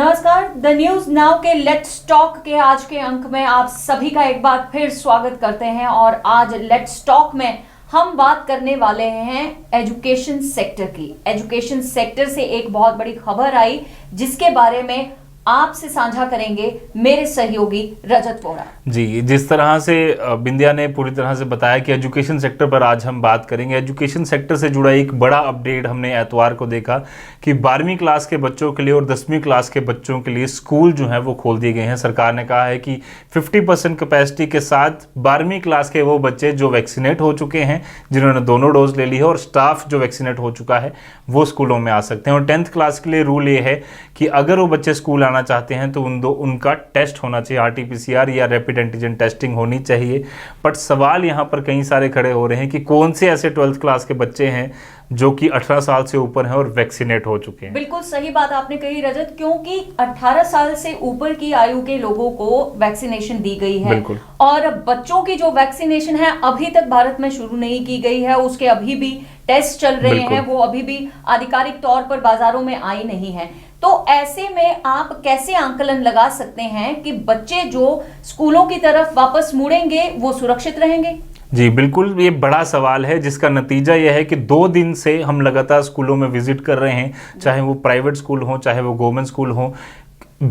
नमस्कार। The news now के let's talk के आज के अंक में आप सभी का एक बार फिर स्वागत करते हैं। और आज लेट्स टॉक में हम बात करने वाले हैं एजुकेशन सेक्टर की। एजुकेशन सेक्टर से एक बहुत बड़ी खबर आई जिसके बारे में आपसे साझा करेंगे मेरे सहयोगी रजत वोरा जी। जिस तरह से बिंदिया ने पूरी तरह से बताया कि एजुकेशन सेक्टर पर आज हम बात करेंगे। एजुकेशन सेक्टर से जुड़ा एक बड़ा अपडेट हमने एतवार को देखा कि 12वीं क्लास के बच्चों के लिए और 10वीं क्लास के बच्चों के लिए स्कूल जो है वो खोल दिए गए हैं। सरकार ने कहा है कि 50% कैपेसिटी के साथ 12वीं क्लास के वो बच्चे जो वैक्सीनेट हो चुके हैं, जिन्होंने दोनों डोज ले ली है, और स्टाफ जो वैक्सीनेट हो चुका है वो स्कूलों में आ सकते हैं। और 10th क्लास के लिए रूल ये है कि अगर वो बच्चे स्कूल आना चाहते हैं तो उनका टेस्ट होना चाहिए, RT-PCR या रैपिड एंटीजन टेस्टिंग होनी चाहिए। बट सवाल यहाँ पर कई सारे खड़े हो रहे हैं कि कौन से ऐसे 12th क्लास के बच्चे हैं जो कि 18 साल से ऊपर हैं और वैक्सीनेट हो चुके हैं। बिल्कुल सही बात आपने कही रजत, क्योंकि 18 साल से ऊपर की आयु के लोगों को वैक्सीनेशन दी गई है। बिल्कुल। और बच्चों की जो वैक्सीनेशन है अभी तक भारत में शुरू नहीं की गई है, उसके अभी भी टेस्ट चल रहे हैं, वो अभी भी आधिकारिक तौर पर बाजारों में आई नहीं है। तो ऐसे में आप कैसे आंकलन लगा सकते हैं कि बच्चे जो स्कूलों की तरफ वापस मुड़ेंगे वो सुरक्षित रहेंगे? जी बिल्कुल, ये बड़ा सवाल है जिसका नतीजा यह है कि 2 दिन से हम लगातार स्कूलों में विजिट कर रहे हैं, चाहे वो प्राइवेट स्कूल हो चाहे वो गवर्नमेंट स्कूल हो।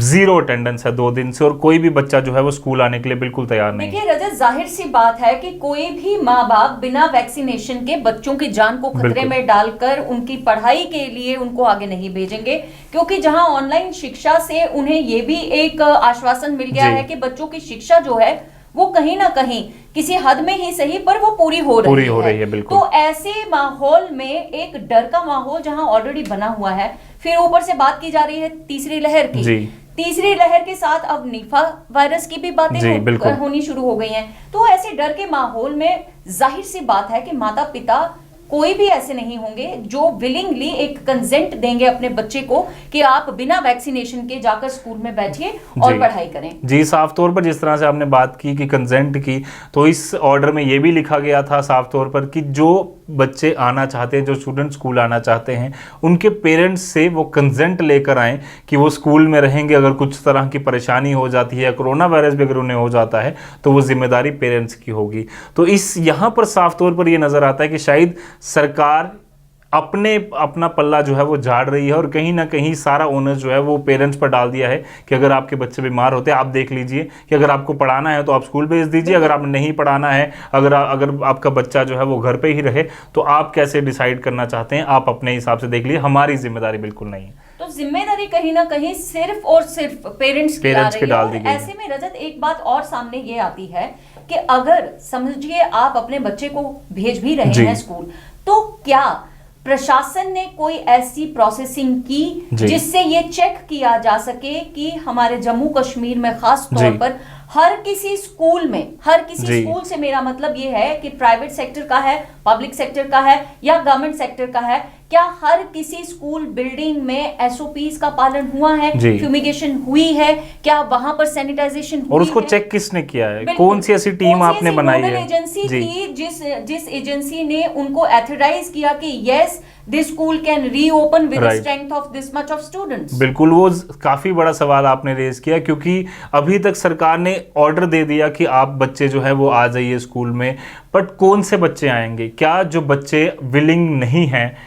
0 अटेंडेंस है 2 दिन से, और कोई भी बच्चा जो है वो स्कूल आने के लिए बिल्कुल तैयार नहीं है। देखिए रजत, जाहिर सी बात है कि कोई भी माँ बाप बिना वैक्सीनेशन के बच्चों की जान को खतरे में डालकर उनकी पढ़ाई के लिए उनको आगे नहीं भेजेंगे, क्योंकि जहां ऑनलाइन शिक्षा से उन्हें ये भी एक आश्वासन मिल गया है कि बच्चों की शिक्षा जो है वो कहीं ना कहीं किसी हद में ही सही पर वो पूरी हो रही है। बिल्कुल। तो ऐसे माहौल में एक डर का माहौल जहां ऑलरेडी बना हुआ है, फिर ऊपर से बात की जा रही है तीसरी लहर की। तीसरी लहर के साथ अब निफा वायरस की भी बातें होनी शुरू हो गई हैं। तो ऐसे डर के माहौल में जाहिर सी बात है कि माता पिता कोई भी ऐसे नहीं होंगे जो विलिंगली एक कंसेंट देंगे अपने बच्चे को कि आप बिना वैक्सीनेशन के जाकर स्कूल में बैठिए और पढ़ाई करें। जी, साफ तौर पर जिस तरह से आपने बात की कि कंसेंट की, तो इस ऑर्डर में ये भी लिखा गया था साफ तौर पर कि जो बच्चे आना चाहते हैं, जो स्टूडेंट स्कूल आना चाहते हैं, उनके पेरेंट्स से वो कंसेंट लेकर आएँ कि वो स्कूल में रहेंगे। अगर कुछ तरह की परेशानी हो जाती है या कोरोना वायरस भी अगर उन्हें हो जाता है तो वो जिम्मेदारी पेरेंट्स की होगी। तो इस यहाँ पर साफ तौर पर ये नज़र आता है कि शायद सरकार अपना पल्ला जो है वो झाड़ रही है, और कहीं ना कहीं सारा ओनर जो है वो पेरेंट्स पर डाल दिया है कि अगर आपके बच्चे बीमार होते हैं आप देख लीजिए कि अगर आपको पढ़ाना है तो आप स्कूल भेज दीजिए, अगर आपने नहीं पढ़ाना है, अगर आपका बच्चा जो है वो घर पे ही रहे, तो आप कैसे डिसाइड करना चाहते हैं आप अपने हिसाब से देख लीजिए, हमारी जिम्मेदारी बिल्कुल नहीं है। तो जिम्मेदारी कहीं ना कहीं सिर्फ और सिर्फ पेरेंट्स की डाल दी गई है। ऐसे में रजत एक बात और सामने ये आती है कि अगर समझिए आप अपने बच्चे को भेज भी रहे हैं स्कूल, तो क्या प्रशासन ने कोई ऐसी प्रोसेसिंग की जिससे ये चेक किया जा सके कि हमारे जम्मू कश्मीर में खास तौर पर हर किसी स्कूल से मेरा मतलब ये है कि प्राइवेट सेक्टर का है, पब्लिक सेक्टर का है या गवर्नमेंट सेक्टर का है, क्या हर किसी स्कूल बिल्डिंग में SOPs का पालन हुआ है, फ्यूमिगेशन हुई है, क्या वहां पर सैनिटाइजेशन हुई और उसको चेक किसने किया है? कौन सी ऐसी टीम आपने बनाई है? एजेंसी थी जिस एजेंसी ने उनको ऑथराइज किया कि yes this school can reopen with the strength of this much of students. बिल्कुल, वो काफी बड़ा सवाल आपने रेज किया, क्योंकि अभी तक सरकार ने ऑर्डर दे दिया कि आप बच्चे जो है वो आ जाइए स्कूल में, बट कौन से बच्चे आएंगे? क्या जो बच्चे विलिंग नहीं हैं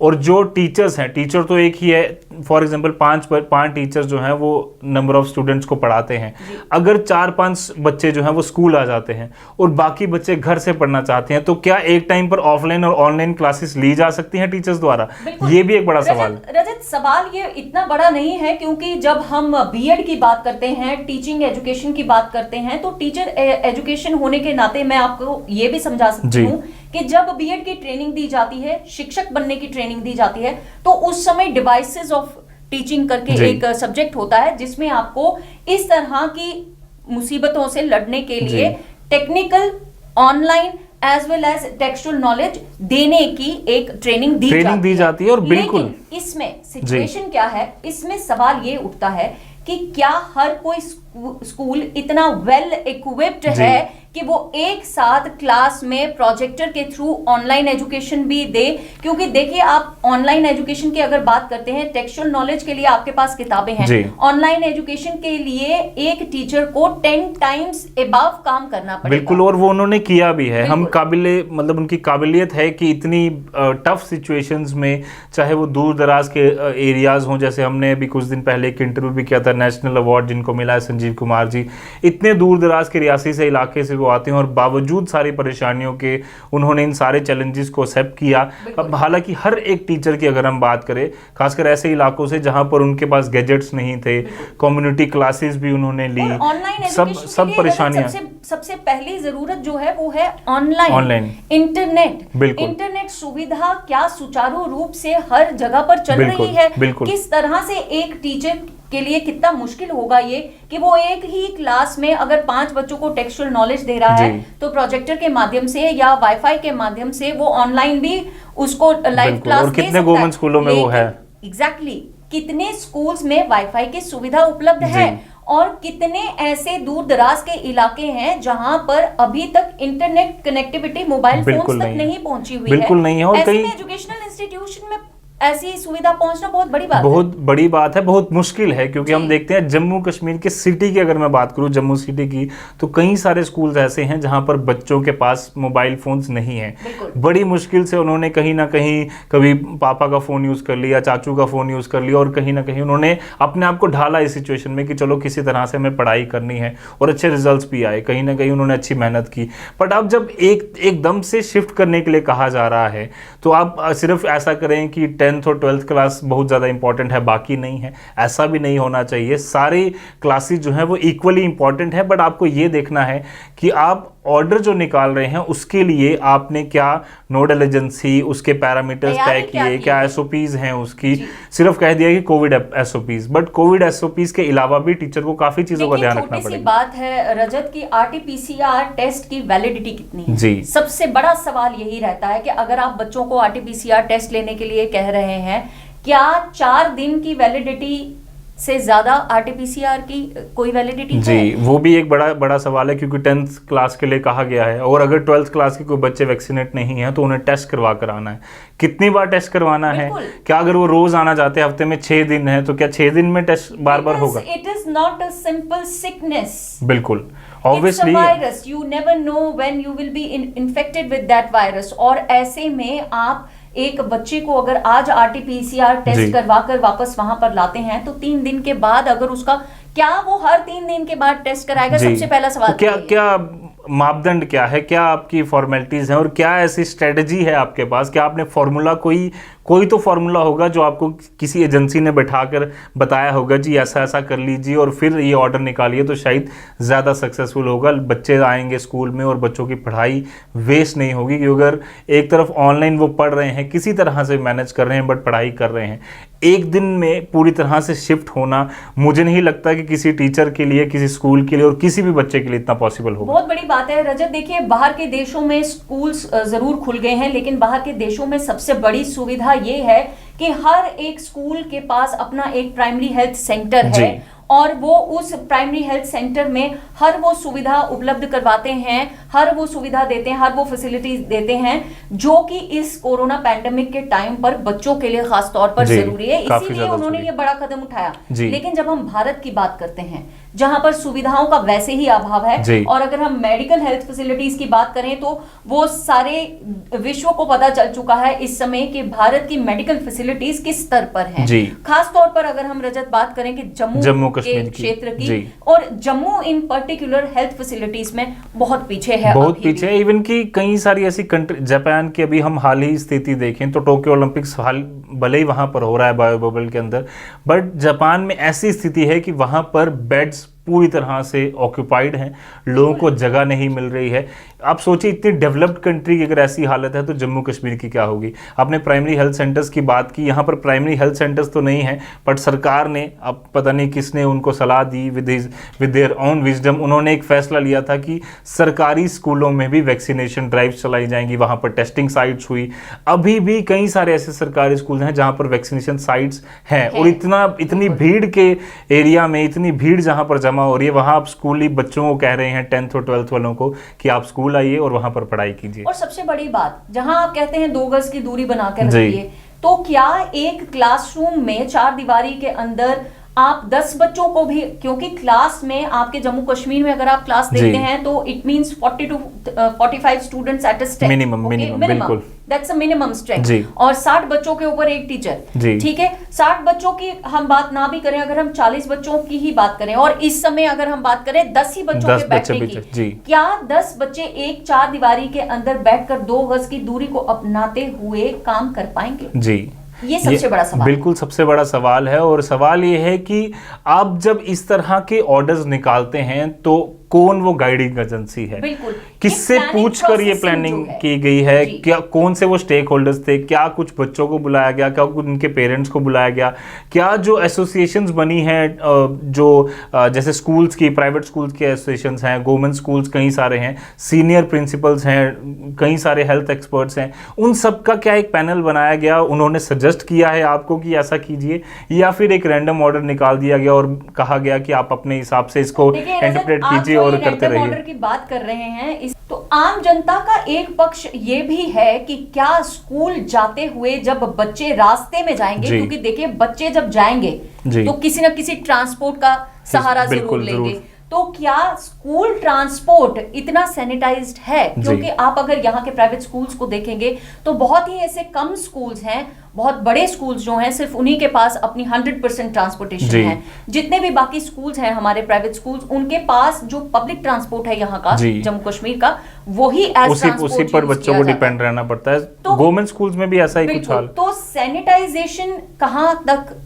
और जो टीचर्स हैं, टीचर तो एक ही है, फॉर एग्जांपल 5 टीचर्स जो हैं वो नंबर ऑफ स्टूडेंट्स को पढ़ाते हैं। अगर 4-5 बच्चे जो हैं वो स्कूल आ जाते हैं और बाकी बच्चे घर से पढ़ना चाहते हैं, तो क्या एक टाइम पर ऑफलाइन और ऑनलाइन क्लासेस ली जा सकती हैं टीचर्स द्वारा? ये भी एक बड़ा सवाल है। रजत, सवाल ये इतना बड़ा नहीं है, क्योंकि जब हम BEd की बात करते हैं, टीचिंग एजुकेशन की बात करते हैं, तो टीचर एजुकेशन होने के नाते मैं आपको ये भी समझा सकती हूँ कि जब BEd की ट्रेनिंग दी जाती है, शिक्षक बनने की ट्रेनिंग दी जाती है, तो उस समय डिवाइसेस ऑफ टीचिंग करके एक सब्जेक्ट होता है जिसमें आपको इस तरह की मुसीबतों से लड़ने के लिए technical, online as well as textual knowledge देने की एक ट्रेनिंग दी जाती है। और बिल्कुल इसमें सिचुएशन क्या है, इसमें सवाल ये उठता है कि क्या हर कोई स्कूल इतना वेल इक्विप्ड है कि वो एक साथ क्लास में प्रोजेक्टर के थ्रू ऑनलाइन एजुकेशन भी दे। क्योंकि देखिए, आप ऑनलाइन एजुकेशन की अगर बात करते हैं, टेक्सचुअल नॉलेज के लिए आपके पास किताबें हैं, ऑनलाइन एजुकेशन के लिए एक टीचर को 10 टाइम्स अबव काम करना पड़ेगा। बिल्कुल, और वो उन्होंने किया भी है। हम मतलब उनकी काबिलियत है कि इतनी टफ सिचुएशंस में, चाहे वो दूर दराज के एरियाज हों, जैसे हमने अभी कुछ दिन पहले एक इंटरव्यू भी किया था, नेशनल अवार्ड जिनको मिला है संजीव कुमार जी, इतने दूर दराज के रियासी से इलाके से वो आते हैं और बावजूद सारी परेशानियों के उन्होंने इन सारे चैलेंजेस को एक्सेप्ट किया। अब हालांकि हर एक टीचर की अगर हम बात करें, खासकर ऐसे इलाकों से जहां पर उनके पास गैजेट्स नहीं थे, कम्युनिटी क्लासेस भी उन्होंने ली, सब परेशानियां। सबसे पहली जरूरत जो है वो है ऑनलाइन इंटरनेट सुविधा क्या सुचारू रूप से हर जगह पर चल रही है। किस तरह से एक टीचर के लिए कितना मुश्किल होगा ये कि वो एक ही क्लास में अगर 5 बच्चों को टेक्सचुअल नॉलेज दे रहा है, तो प्रोजेक्टर के माध्यम से या वाईफाई के माध्यम से वो ऑनलाइन भी उसको लाइव क्लास दे सकता है। कितने गवर्नमेंट स्कूलों में वो है। एग्जैक्टली, कितने स्कूल्स में वाईफाई की सुविधा उपलब्ध है और कितने ऐसे दूर दराज के इलाके हैं जहां पर अभी तक इंटरनेट कनेक्टिविटी मोबाइल फोन तक नहीं पहुंची हुई है। बिल्कुल नहीं है। और कई एजुकेशनल इंस्टीट्यूशन में ऐसी सुविधा पहुंचना बहुत बड़ी बात है, बहुत मुश्किल है। क्योंकि हम देखते हैं जम्मू कश्मीर के सिटी की अगर मैं बात करूं, जम्मू सिटी की, तो कई सारे स्कूल्स ऐसे हैं जहां पर बच्चों के पास मोबाइल फोन्स नहीं हैं। बड़ी मुश्किल से उन्होंने कहीं ना कहीं कभी पापा का फोन यूज कर लिया, चाचू का फोन यूज कर लिया, और कहीं ना कहीं उन्होंने अपने आप को ढाला इस सिचुएशन में कि चलो किसी तरह से हमें पढ़ाई करनी है, और अच्छे रिजल्ट्स भी आए, कहीं ना कहीं उन्होंने अच्छी मेहनत की। बट अब जब एकदम से शिफ्ट करने के लिए कहा जा रहा है, तो आप सिर्फ ऐसा करें कि 10th और 12th क्लास बहुत ज़्यादा इंपॉर्टेंट है, बाकी नहीं है, ऐसा भी नहीं होना चाहिए। सारी क्लासेस जो हैं वो इक्वली इंपॉर्टेंट है। बट आपको ये देखना है कि आप ऑर्डर जो निकाल रहे हैं उसके लिए आपने क्या नोडल एजेंसी, उसके पैरामीटर्स तय किए, क्या एसओपीज हैं उसकी। सिर्फ कह दिया कि Covid SOPs, but Covid SOPs के अलावा भी टीचर को काफी चीजों का ध्यान रखना पड़ेगा। बात है रजत की, आरटीपीसीआर टेस्ट की वैलिडिटी कितनी है। जी, सबसे बड़ा सवाल यही रहता है कि अगर आप बच्चों को आरटीपीसीआर टेस्ट लेने के लिए कह रहे हैं, क्या 4 दिन की वैलिडिटी से ज्यादा आरटीपीसीआर की कोई वैलिडिटी है? जी, वो भी एक बड़ा सवाल है, क्योंकि 10th क्लास के लिए कहा गया है, और अगर 12th क्लास के कोई बच्चे वैक्सीनेट नहीं है तो उन्हें टेस्ट करवा कर आना है। कितनी बार टेस्ट करवाना है? क्या अगर वो रोज आना चाहते हैं, हफ्ते में 6 दिन है, तो क्या 6 दिन में टेस्ट बार बार होगा? It is not a simple sickness. बिल्कुल, obviously virus, you never know when you will be infected with that virus. और ऐसे में आप एक बच्चे को अगर आज आरटीपीसीआर टेस्ट करवा कर वापस वहां पर लाते हैं, तो 3 दिन के बाद अगर उसका, क्या वो हर 3 दिन के बाद टेस्ट कराएगा? सबसे पहला सवाल तो क्या मापदंड क्या है, क्या आपकी फॉर्मेलिटीज हैं, और क्या ऐसी स्ट्रेटजी है आपके पास? क्या आपने फॉर्मूला कोई तो फॉर्मूला होगा जो आपको किसी एजेंसी ने बैठाकर बताया होगा, जी ऐसा ऐसा कर लीजिए और फिर ये ऑर्डर निकालिए, तो शायद ज़्यादा सक्सेसफुल होगा। बच्चे आएंगे स्कूल में और बच्चों की पढ़ाई वेस्ट नहीं होगी। क्योंकि अगर एक तरफ ऑनलाइन वो पढ़ रहे हैं, किसी तरह से मैनेज कर रहे हैं, बट पढ़ाई कर रहे हैं, एक दिन में पूरी तरह से शिफ्ट होना मुझे नहीं लगता कि किसी टीचर के लिए, किसी स्कूल के लिए और किसी भी बच्चे के लिए इतना पॉसिबल होगा। बहुत बड़ी बात है रजत। देखिए, बाहर के देशों में स्कूल्स जरूर खुल गए हैं, लेकिन बाहर के देशों में सबसे बड़ी सुविधा ये है कि हर एक स्कूल के पास अपना एक प्राइमरी हेल्थ सेंटर है, और वो उस प्राइमरी हेल्थ सेंटर में हर वो सुविधा उपलब्ध करवाते हैं, हर वो सुविधा देते हैं, हर वो फैसिलिटीज देते हैं जो कि इस कोरोना पैंडेमिक के टाइम पर बच्चों के लिए खास तौर पर जरूरी है। इसीलिए उन्होंने ये बड़ा कदम उठाया। लेकिन जब हम भारत की बात करते हैं, जहां पर सुविधाओं का वैसे ही अभाव है, और अगर हम मेडिकल हेल्थ फैसिलिटीज की बात करें तो वो सारे विश्व को पता चल चुका है इस समय कि भारत की मेडिकल फैसिलिटीज किस स्तर पर हैं। खास तौर पर अगर हम रजत बात करें कि जम्मू के क्षेत्र की, और जम्मू इन पर्टिकुलर हेल्थ फैसिलिटीज में बहुत पीछे है, बहुत पीछे है। इवन की कई सारी ऐसी कंट्री, जापान की अभी हम हाल ही स्थिति देखें तो टोक्यो ओलंपिक्स हाल भले ही वहां पर हो रहा है बायो बबल के अंदर, बट जापान में ऐसी स्थिति है कि वहां पर बेड्स पूरी तरह से ऑक्यूपाइड हैं, लोगों को जगह नहीं मिल रही है। आप सोचिए, इतनी डेवलप्ड कंट्री की अगर ऐसी हालत है तो जम्मू कश्मीर की क्या होगी। आपने प्राइमरी हेल्थ सेंटर्स की बात की, यहाँ पर प्राइमरी हेल्थ सेंटर्स तो नहीं है, बट सरकार ने, अब पता नहीं किसने उनको सलाह दी, विद देयर ओन विजडम, उन्होंने एक फैसला लिया था कि सरकारी स्कूलों में भी वैक्सीनेशन ड्राइव चलाई जाएंगी, वहाँ पर टेस्टिंग साइट्स हुई। अभी भी कई सारे ऐसे सरकारी स्कूल हैं जहाँ पर वैक्सीनेशन साइट्स हैं, और इतनी भीड़ के एरिया में, इतनी भीड़ जहाँ पर जमा हो रही है, वहां आप स्कूली बच्चों को कह रहे हैं 10th और 12th वालों को कि आप स्कूल आइए और वहां पर पढ़ाई कीजिए। और सबसे बड़ी बात, जहां आप कहते हैं 2 गज की दूरी बना कर रखिए, तो क्या एक क्लासरूम में 4 दीवारी के अंदर आप 10 बच्चों को भी, क्योंकि क्लास में आपके जम्मू कश्मीर में अगर आप क्लास देखते हैं तो it means 40 to 45 students at a strength, minimum बिल्कुल, दैट्स अ मिनिमम स्ट्रेंथ, और 60 बच्चों के ऊपर एक टीचर, ठीक है। 60 बच्चों की हम बात ना भी करें, अगर हम 40 बच्चों की ही बात करें, और इस समय अगर हम बात करें 10 ही बच्चों के बैठने की, क्या 10 बच्चे एक 4 दीवारी के अंदर बैठकर 2 गज की दूरी को अपनाते हुए काम कर पाएंगे? जी, ये सबसे बड़ा सवाल, बिल्कुल सबसे बड़ा सवाल है। और सवाल ये है कि आप जब इस तरह के ऑर्डर्स निकालते हैं तो कौन वो गाइडिंग एजेंसी है, किससे पूछकर ये प्लानिंग की गई है, क्या कौन से वो स्टेक होल्डर्स थे, क्या कुछ बच्चों को बुलाया गया, क्या उनके पेरेंट्स को बुलाया गया, क्या जो एसोसिएशंस बनी हैं, जो जैसे स्कूल्स की, प्राइवेट स्कूल्स के एसोसिएशंस हैं, गवर्नमेंट स्कूल्स कई सारे हैं, सीनियर प्रिंसिपल्स हैं, कई सारे हेल्थ एक्सपर्ट्स हैं, उन सब का क्या एक पैनल बनाया गया, उन्होंने सजेस्ट किया है आपको कि ऐसा कीजिए, या फिर एक रैंडम ऑर्डर निकाल दिया गया और कहा गया कि आप अपने हिसाब से इसको इंटरप्रेट कीजिए और करते रहिए? ऑर्डर की बात कर रहे हैं तो आम जनता का एक पक्ष ये भी है कि क्या स्कूल जाते हुए जब बच्चे रास्ते में जाएंगे, क्योंकि देखिए बच्चे जब जाएंगे तो किसी न किसी ट्रांसपोर्ट का सहारा जरूर लेंगे, तो क्या स्कूल ट्रांसपोर्ट इतना सैनिटाइज्ड है? क्योंकि आप अगर यहाँ के प्राइवेट स्कूल्स को देखेंगे तो बहुत ही ऐसे कम स्कूल्स हैं, बहुत बड़े स्कूल्स जो हैं सिर्फ उन्हीं के पास अपनी 100% ट्रांसपोर्टेशन है। जितने भी बाकी स्कूल्स हैं हमारे प्राइवेट स्कूल्स, उनके पास जो पब्लिक ट्रांसपोर्ट है यहाँ का, जम्मू कश्मीर का, वही उसी पर बच्चों को डिपेंड रहना पड़ता है। तो गवर्नमेंट स्कूल्स में भी ऐसा ही कुछ हाल। तो सैनिटाइजेशन कहाँ तक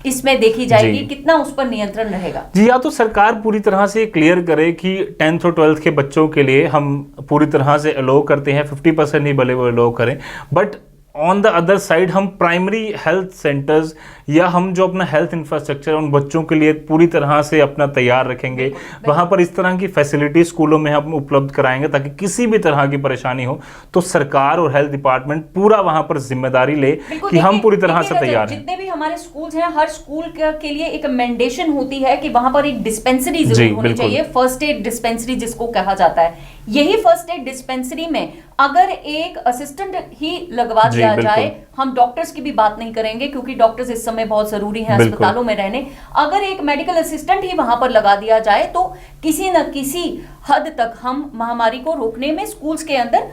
इसमें देखी जाएगी, कितना उस पर नियंत्रण रहेगा? जी, या तो सरकार पूरी तरह से क्लियर करे कि 10th और 12th के बच्चों के लिए हम पूरी तरह से अलो करते हैं, 50% ही भले वो अलो करें, but on the other side हम प्राइमरी हेल्थ सेंटर्स या हम जो अपना हेल्थ इंफ्रास्ट्रक्चर उन बच्चों के लिए पूरी तरह से अपना तैयार रखेंगे, वहां पर इस तरह की फैसिलिटी स्कूलों में हम उपलब्ध कराएंगे ताकि किसी भी तरह की परेशानी हो तो सरकार और हेल्थ डिपार्टमेंट पूरा वहां पर जिम्मेदारी ले कि हम पूरी तरह से तैयार हैं। जितने भी हमारे स्कूल्स हैं, हर स्कूल के लिए एक मैंडेशन होती है कि वहां पर एक डिस्पेंसरी जरूर होनी चाहिए, फर्स्ट एड डिस्पेंसरी जिसको कहा जाता है। यही फर्स्ट एड डिस्पेंसरी में अगर एक असिस्टेंट ही लगवा दिया जाए, हम डॉक्टर्स की भी बात नहीं करेंगे क्योंकि डॉक्टर्स इस समय बहुत जरूरी हैं अस्पतालों में रहने, अगर एक मेडिकल असिस्टेंट ही वहां पर लगा दिया जाए तो किसी न किसी हद तक हम महामारी को रोकने में स्कूल्स के अंदर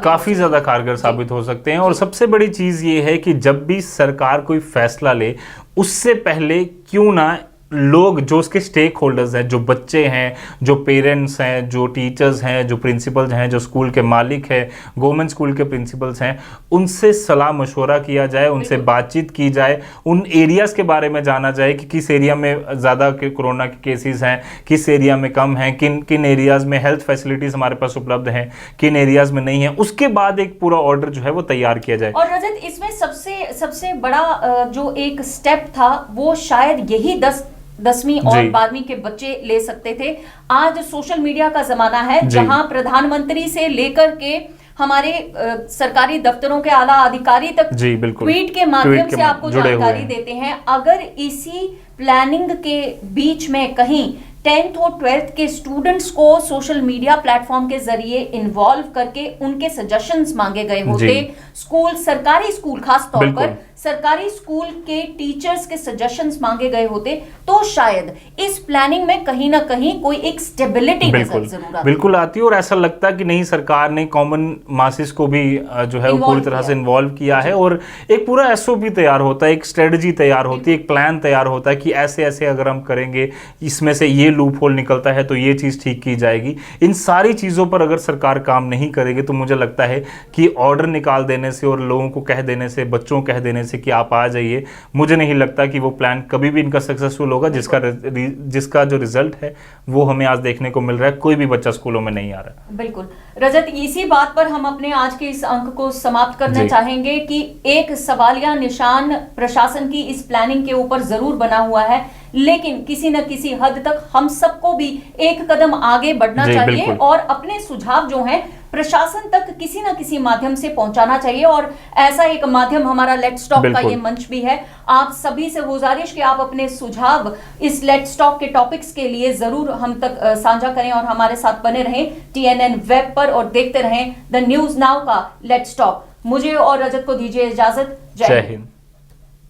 काफी ज्यादा कारगर साबित हो सकते हैं। और सबसे बड़ी चीज ये है कि जब भी सरकार कोई फैसला ले उससे पहले क्यों ना लोग, जो उसके स्टेक होल्डर्स हैं, जो बच्चे हैं, जो पेरेंट्स हैं, जो टीचर्स हैं, जो प्रिंसिपल्स हैं, जो स्कूल के मालिक हैं, गवर्नमेंट स्कूल के प्रिंसिपल्स हैं, उनसे सलाह मशवरा किया जाए, उनसे बातचीत की जाए, उन एरियाज़ के बारे में जाना जाए कि किस एरिया में ज़्यादा कोरोना के केसेस हैं, किस एरिया में कम हैं, किन किन एरियाज़ में हेल्थ फैसिलिटीज़ हमारे पास उपलब्ध हैं, किन एरियाज़ में नहीं है। उसके बाद एक पूरा ऑर्डर जो है वो तैयार किया जाए। और रजत, इसमें सबसे बड़ा जो एक स्टेप था वो शायद यही 10वीं और 12वीं के बच्चे ले सकते थे। आज सोशल मीडिया का जमाना है जहां प्रधानमंत्री से लेकर के हमारे सरकारी दफ्तरों के आला अधिकारी तक ट्वीट के माध्यम से आपको जानकारी देते हैं। अगर इसी प्लानिंग के बीच में कहीं 10th और 12th के स्टूडेंट्स को सोशल मीडिया प्लेटफॉर्म के जरिए इन्वॉल्व करके उनके सजेशंस मांगे गए होते, स्कूल, सरकारी स्कूल खास तौर पर सरकारी स्कूल के टीचर्स के सजेशंस मांगे गए होते, तो शायद इस प्लानिंग में कहीं ना कहीं कोई एक स्टेबिलिटी बिल्कुल आती है। और ऐसा लगता है कि नहीं, सरकार ने कॉमन मासेस को भी जो है वो पूरी तरह से इन्वॉल्व किया है और एक पूरा एसओपी तैयार होता है, एक स्ट्रेटजी तैयार होती है, एक प्लान तैयार होता है कि ऐसे ऐसे अगर हम करेंगे, इसमें से ये लूप होल निकलता है तो ये चीज ठीक की जाएगी। इन सारी चीजों पर अगर सरकार काम नहीं करेगी तो मुझे लगता है कि ऑर्डर निकाल देने से और लोगों को कह देने से, बच्चों को कह देने से कि आप आ जाइए, मुझे नहीं लगता कि वो प्लान कभी भी इनका सक्सेसफुल होगा। जिसका जो रिजल्ट है वो हमें आज देखने को मिल रहा है, कोई भी बच्चा स्कूलों में नहीं आ रहा। बिल्कुल रजत, इसी बात पर हम अपने आज के इस अंक को समाप्त करना चाहेंगे कि एक सवालिया निशान प्रशासन की इस प्लानिंग के ऊपर जरूर बना हुआ है, लेकिन किसी न किसी हद तक हम सबको भी एक कदम आगे बढ़ना चाहिए और अपने सुझाव जो हैं प्रशासन तक किसी ना किसी माध्यम से पहुंचाना चाहिए। और ऐसा एक माध्यम हमारा लेट्स टॉक का ये मंच भी है। आप सभी से गुजारिश कि आप अपने सुझाव इस लेट्स टॉक के टॉपिक्स के लिए जरूर हम तक साझा करें और हमारे साथ बने रहें TNN वेब पर और देखते रहें द न्यूज नाउ का लेट्स टॉक। मुझे और रजत को दीजिए इजाजत। जय हिंद।